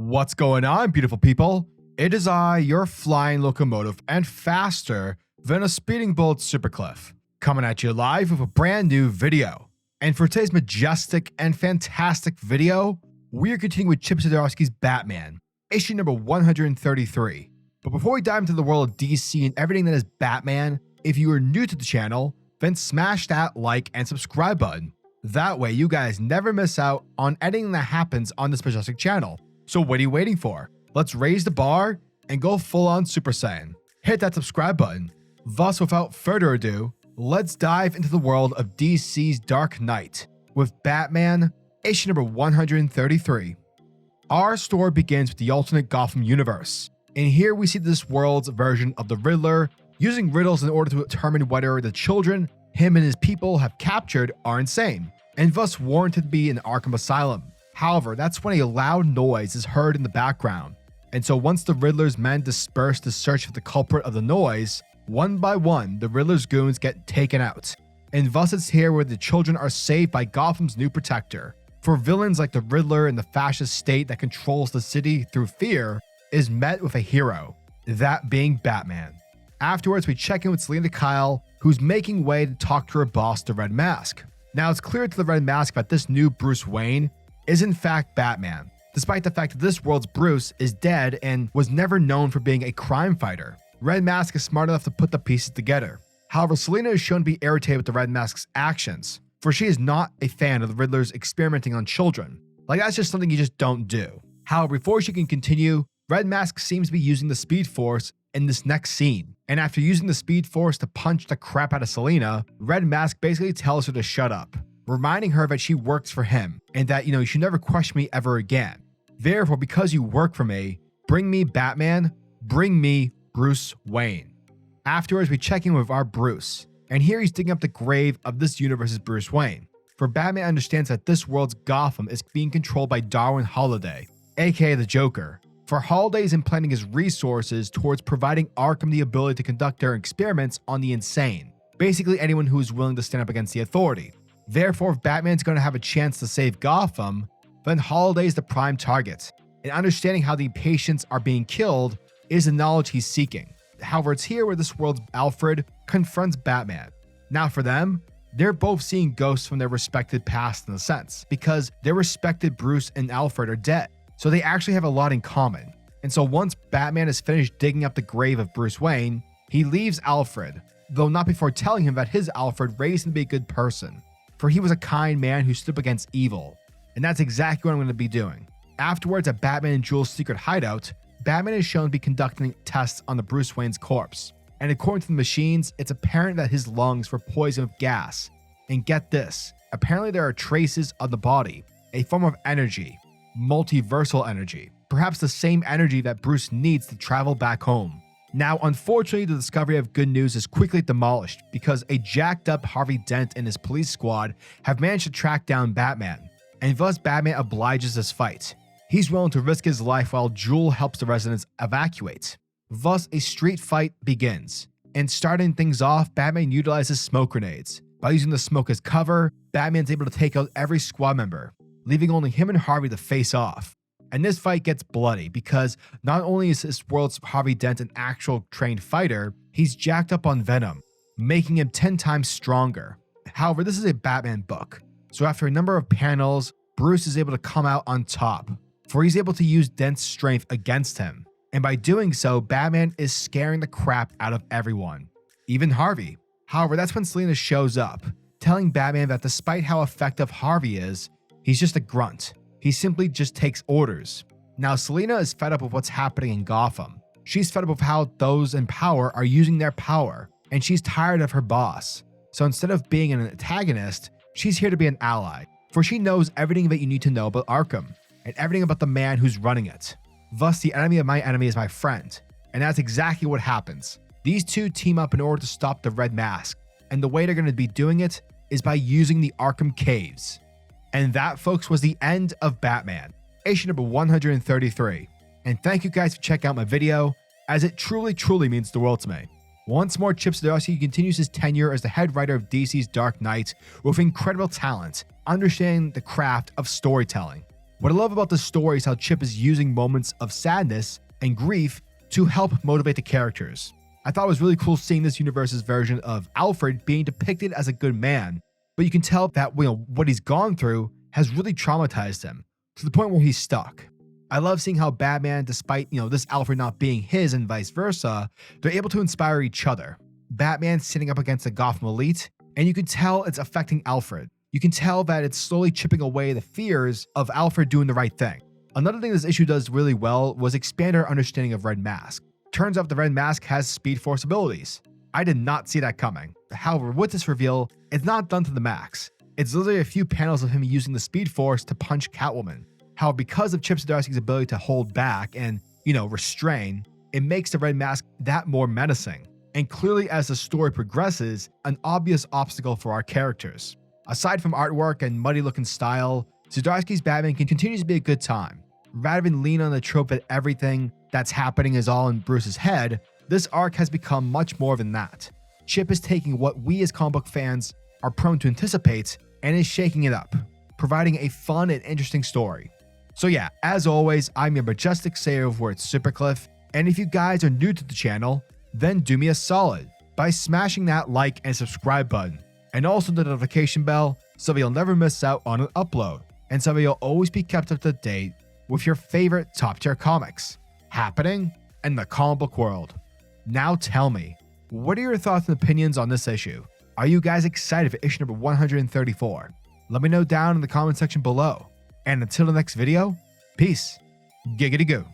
What's going on, beautiful people? It is I, your flying locomotive, and faster than a speeding bullet SuperCliff, coming at you live with a brand new video. And for today's majestic and fantastic video, we are continuing with Chip Zdarsky's Batman, issue number 133. But before we dive into the world of DC and everything that is Batman, if you are new to the channel, then smash that like and subscribe button. That way you guys never miss out on anything that happens on this majestic channel. So what are you waiting for? Let's raise the bar and go full on Super Saiyan. Hit that subscribe button. Thus, without further ado, let's dive into the world of DC's Dark Knight with Batman, issue number 133. Our story begins with the alternate Gotham universe, and here we see this world's version of the Riddler using riddles in order to determine whether the children him and his people have captured are insane, and thus warranted to be in Arkham Asylum. However, that's when a loud noise is heard in the background, and so once the Riddler's men disperse to search for the culprit of the noise, one by one the Riddler's goons get taken out, and thus it's here where the children are saved by Gotham's new protector. For villains like the Riddler and the fascist state that controls the city through fear is met with a hero, that being Batman. Afterwards, we check in with Selina Kyle, who's making way to talk to her boss, the Red Mask. Now, it's clear to the Red Mask that this new Bruce Wayne is in fact Batman, despite the fact that this world's Bruce is dead and was never known for being a crime fighter. Red Mask is smart enough to put the pieces together. However, Selina is shown to be irritated with the Red Mask's actions, for she is not a fan of the Riddler's experimenting on children. Like, that's just something you just don't do. However, before she can continue, Red Mask seems to be using the Speed Force in this next scene. And after using the Speed Force to punch the crap out of Selina, Red Mask basically tells her to shut up, reminding her that she works for him and that, you should never question me ever again. Therefore, because you work for me, bring me Batman, bring me Bruce Wayne. Afterwards, we check in with our Bruce, and here he's digging up the grave of this universe's Bruce Wayne. For Batman understands that this world's Gotham is being controlled by Darwin Holiday, aka the Joker. For Holiday is implanting his resources towards providing Arkham the ability to conduct their experiments on the insane, basically anyone who is willing to stand up against the authority. Therefore, if Batman's going to have a chance to save Gotham, then Holiday is the prime target, and understanding how the patients are being killed is the knowledge he's seeking. However, it's here where this world's Alfred confronts Batman. Now for them, they're both seeing ghosts from their respected past in a sense, because their respected Bruce and Alfred are dead, so they actually have a lot in common. And so once Batman is finished digging up the grave of Bruce Wayne, he leaves Alfred, though not before telling him that his Alfred raised him to be a good person, for he was a kind man who stood up against evil. And that's exactly what I'm going to be doing. Afterwards, at Batman and Jules' secret hideout, Batman is shown to be conducting tests on the Bruce Wayne's corpse. And according to the machines, it's apparent that his lungs were poisoned with gas. And get this, apparently there are traces on the body, a form of energy, multiversal energy, perhaps the same energy that Bruce needs to travel back home. Now, unfortunately, the discovery of good news is quickly demolished because a jacked up Harvey Dent and his police squad have managed to track down Batman, and thus Batman obliges this fight. He's willing to risk his life while Jewel helps the residents evacuate. Thus, a street fight begins, and starting things off, Batman utilizes smoke grenades. By using the smoke as cover, Batman's able to take out every squad member, leaving only him and Harvey to face off. And this fight gets bloody because not only is this world's Harvey Dent an actual trained fighter, he's jacked up on venom, making him 10 times stronger. However, this is a Batman book, so after a number of panels, Bruce is able to come out on top, for he's able to use Dent's strength against him. And by doing so, Batman is scaring the crap out of everyone, even Harvey. However, that's when Selina shows up, telling Batman that despite how effective Harvey is, he's just a grunt. He simply just takes orders. Now, Selina is fed up with what's happening in Gotham. She's fed up with how those in power are using their power, and she's tired of her boss. So instead of being an antagonist, she's here to be an ally, for she knows everything that you need to know about Arkham, and everything about the man who's running it. Thus, the enemy of my enemy is my friend, and that's exactly what happens. These two team up in order to stop the Red Mask, and the way they're going to be doing it is by using the Arkham Caves. And that, folks, was the end of Batman, issue number 133. And thank you guys for checking out my video, as it truly, truly means the world to me. Once more, Chip Zdarsky continues his tenure as the head writer of DC's Dark Knight with incredible talent, understanding the craft of storytelling. What I love about this story is how Chip is using moments of sadness and grief to help motivate the characters. I thought it was really cool seeing this universe's version of Alfred being depicted as a good man, but you can tell that what he's gone through has really traumatized him to the point where he's stuck. I love seeing how Batman, despite this Alfred not being his and vice versa, they're able to inspire each other. Batman's sitting up against the Gotham elite, and you can tell it's affecting Alfred. You can tell that it's slowly chipping away the fears of Alfred doing the right thing. Another thing this issue does really well was expand our understanding of Red Mask. Turns out the Red Mask has Speed Force abilities. I did not see that coming. However, with this reveal, it's not done to the max. It's literally a few panels of him using the Speed Force to punch Catwoman. However, because of Chip Zdarsky's ability to hold back and, restrain, it makes the Red Mask that more menacing. And clearly, as the story progresses, an obvious obstacle for our characters. Aside from artwork and muddy-looking style, Zdarsky's Batman can continue to be a good time. Rather than lean on the trope that everything that's happening is all in Bruce's head, this arc has become much more than that. Chip is taking what we as comic book fans are prone to anticipate and is shaking it up, providing a fun and interesting story. So yeah, as always, I'm your majestic sayer over at SuperCliff, and if you guys are new to the channel, then do me a solid by smashing that like and subscribe button, and also the notification bell so that you'll never miss out on an upload, and so that you'll always be kept up to date with your favorite top tier comics happening in the comic book world. Now tell me, what are your thoughts and opinions on this issue? Are you guys excited for issue number 134? Let me know down in the comment section below. And until the next video, peace. Giggity goo.